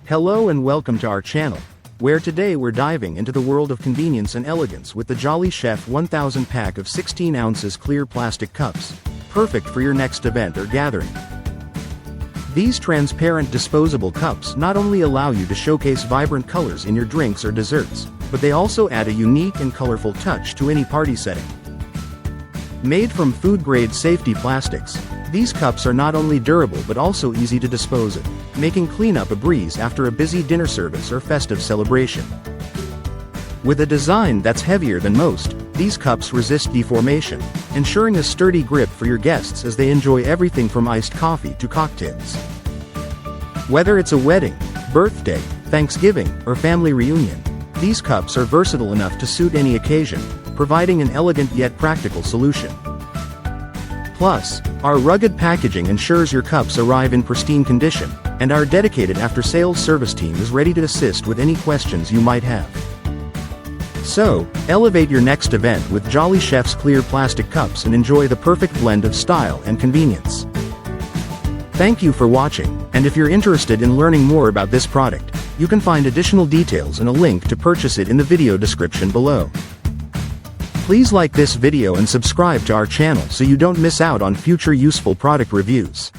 Hello and welcome to our channel, where today we're diving into the world of convenience and elegance with the Jolly Chef 1000 pack of 16 ounces clear plastic cups, perfect for your next event or gathering. These transparent disposable cups not only allow you to showcase vibrant colors in your drinks or desserts, but they also add a unique and colorful touch to any party setting. Made from food-grade safety plastics, these cups are not only durable but also easy to dispose of, making cleanup a breeze after a busy dinner service or festive celebration. With a design that's heavier than most, these cups resist deformation, ensuring a sturdy grip for your guests as they enjoy everything from iced coffee to cocktails. Whether it's a wedding, birthday, Thanksgiving, or family reunion, these cups are versatile enough to suit any occasion, providing an elegant yet practical solution. Plus, our rugged packaging ensures your cups arrive in pristine condition, and our dedicated after-sales service team is ready to assist with any questions you might have. So, elevate your next event with Jolly Chef's clear plastic cups and enjoy the perfect blend of style and convenience. Thank you for watching, and if you're interested in learning more about this product, you can find additional details and a link to purchase it in the video description below. Please like this video and subscribe to our channel so you don't miss out on future useful product reviews.